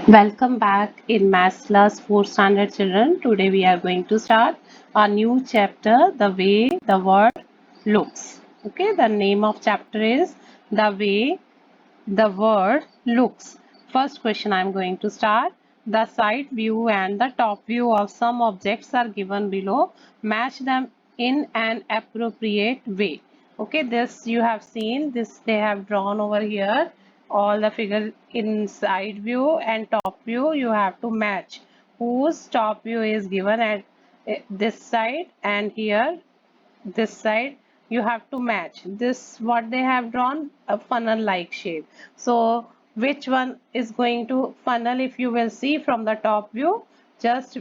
Welcome back in Maths class 4 standard children. Today we are going to start a new chapter, The Way the World Looks. Okay, the name of chapter is The Way the World Looks. First question I am going to start. The side view and the top view of some objects are given below. Match them in an appropriate way. Okay, this you have seen, this they have drawn over here. All the figure in side view and top view you have to match. Whose top view is given at this side and here this side you have to match this what they have drawn a funnel like shape. So which one is going to funnel? If you will see from the top view, just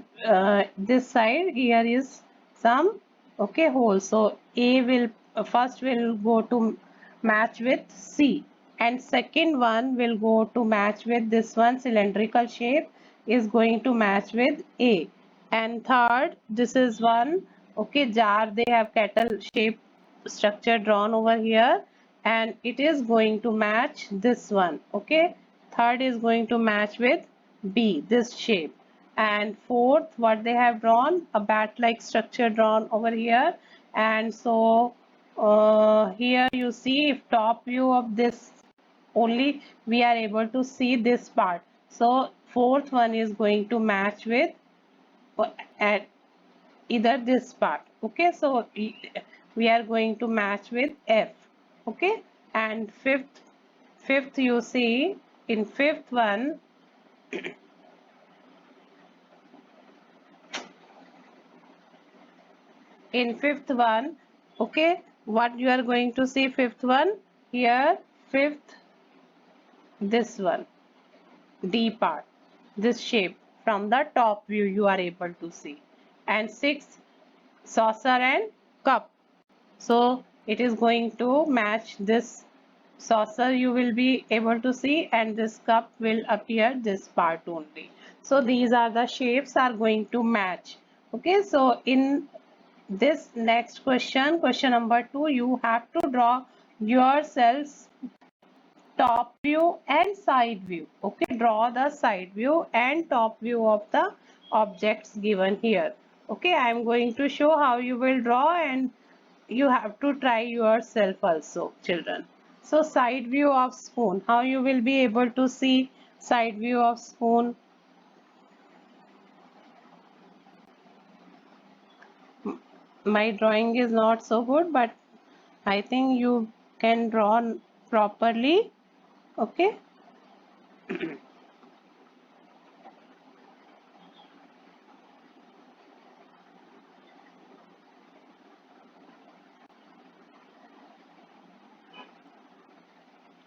this side here is some okay hole, so A will first will go to match with C and second one will go to match with this one cylindrical shape is going to match with A, and third this is one okay jar, they have kettle shape structure drawn over here and it is going to match this one. Okay, third is going to match with B, this shape, and fourth what they have drawn a bat like structure drawn over here. And so here you see, if top view of this only we are able to see this part, so fourth one is going to match with at either this part. Okay, so we are going to match with F. Okay, and fifth you see, in fifth one in fifth one okay, what you are going to see, fifth one here, fifth this one D part, this shape from the top view you are able to see, and sixth saucer and cup. So it is going to match this saucer you will be able to see, and this cup will appear this part only. So these are the shapes are going to match. Okay, so in this next question, question number 2, you have to draw yourselves top view and side view. Okay, draw the side view and top view of the objects given here. Okay, I am going to show how you will draw and you have to try yourself also, children. So side view of spoon, how you will be able to see side view of spoon? My drawing is not so good, but I think you can draw properly. Okay,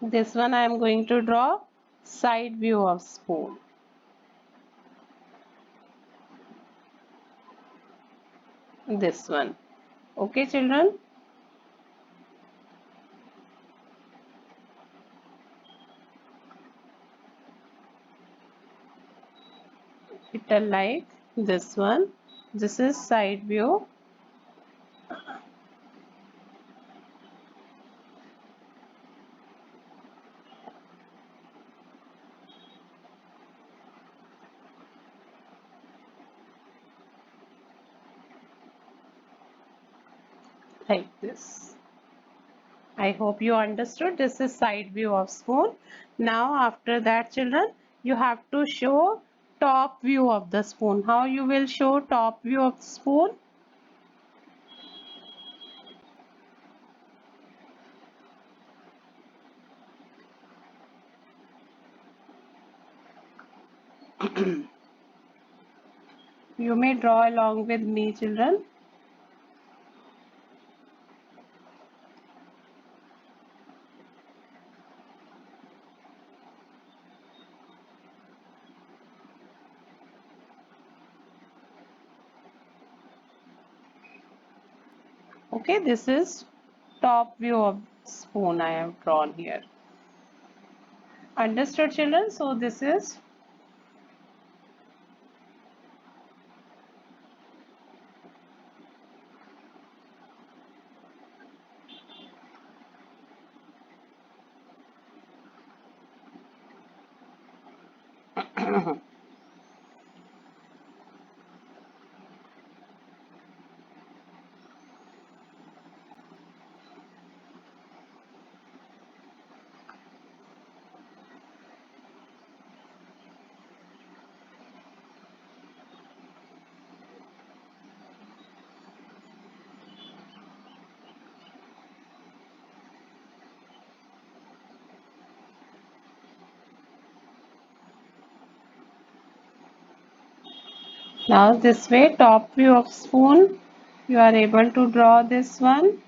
this one I am going to draw side view of spoon, this one. Okay, children, it like this one, this is side view, like this. I hope you understood. This is side view of spoon. Now after that, children, you have to show top view of the spoon. How you will show top view of the spoon? You may draw along with me, children. Okay, this is top view of spoon I have drawn here. Understood, children? So this is Now this way, top view of spoon. You are able to draw this one.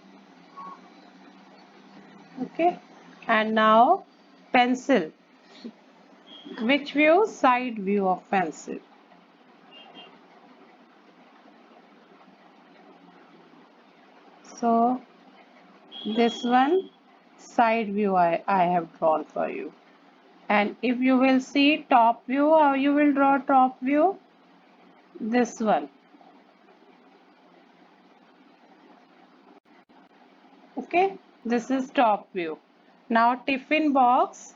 Okay. And now pencil. Which view? Side view of pencil. So this one, side view I have drawn for you. And if you will see top view, how you will draw top view? This one. Okay, this is top view. Now tiffin box,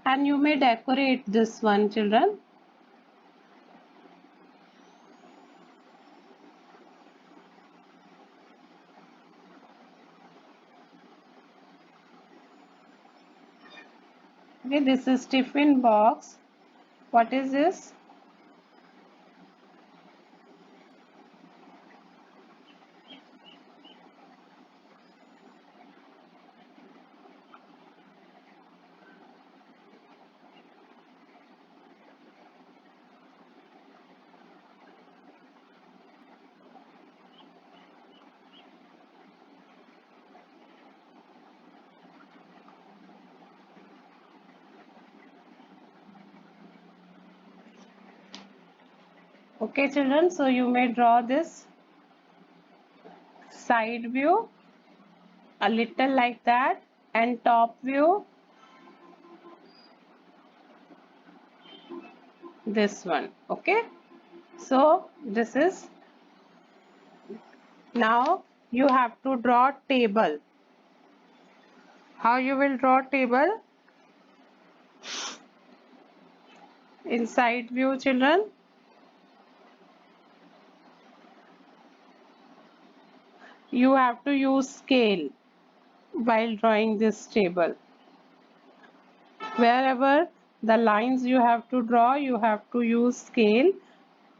and you may decorate this one, children. Okay, this is tiffin box. What is this? Okay, children, so you may draw this side view a little like that, and top view this one. Okay, so this is, now you have to draw table. How you will draw table? In side view, children, you have to use scale while drawing this table. Wherever the lines you have to draw, you have to use scale.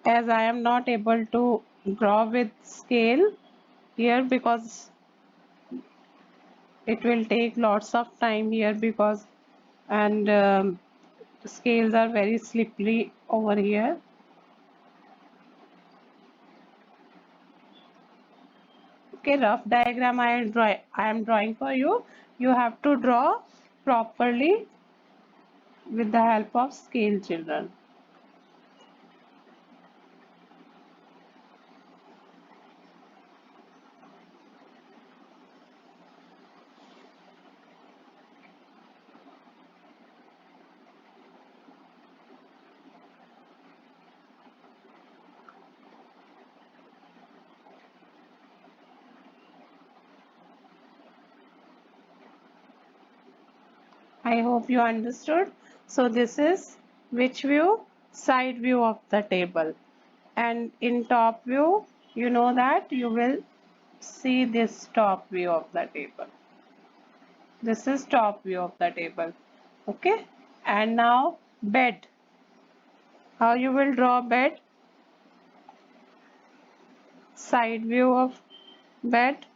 As I am not able to draw with scale here, because it will take lots of time here, because and scales are very slippery over here. Okay, rough diagram I am drawing for you. You have to draw properly with the help of scale, children. I hope you understood. So this is which view? Side view of the table. And in top view, you know that you will see this top view of the table. This is top view of the table. Okay. And now bed. How you will draw bed? Side view of bed.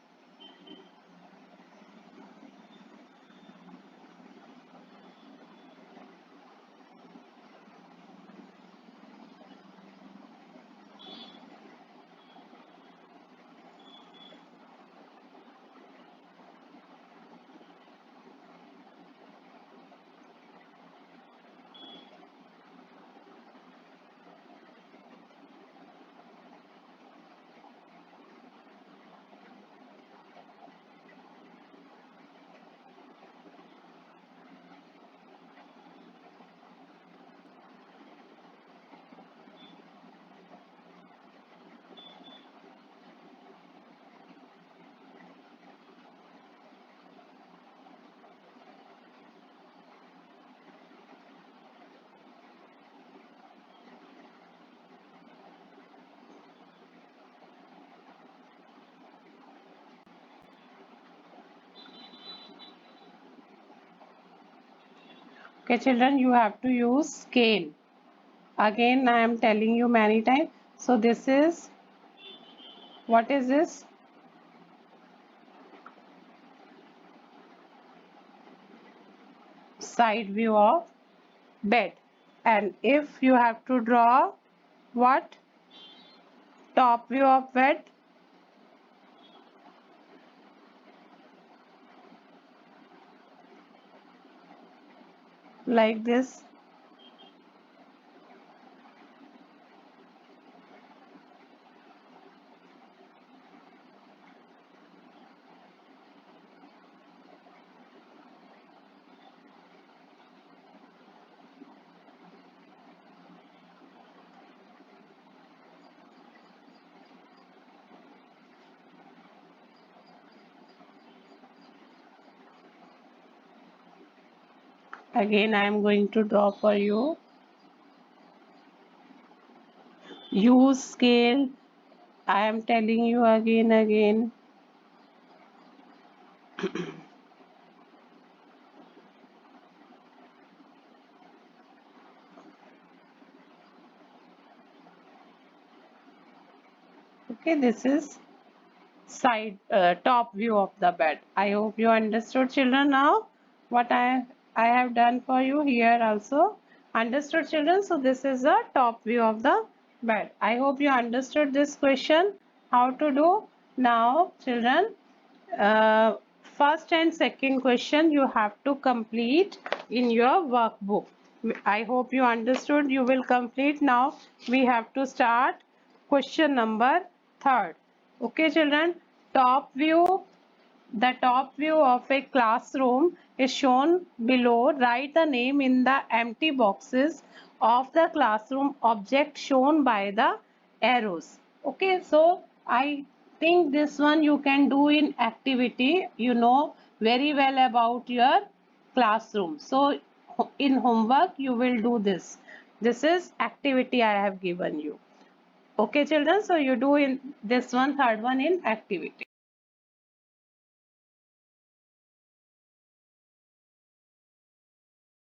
Okay, children, you have to use scale. Again, I am telling you many times. So this is, what is this? Side view of bed. And if you have to draw what? Top view of bed. Like this. Again, I am going to draw for you. Use scale. I am telling you again. Okay, this is side top view of the bed. I hope you understood, children. Now what I have done for you here also. Understood, children? So this is the top view of the bed. I hope you understood this question, how to do. Now children, uh, first and second question you have to complete in your workbook. I hope you understood. You will complete. Now we have to start question number third. Okay, children. Top view. The top view of a classroom is shown below. Write the name in the empty boxes of the classroom object shown by the arrows. Okay, so I think this one you can do in activity. You know very well about your classroom. So in homework you will do this. This is activity I have given you. Okay, children. So you do in this one, third one in activity.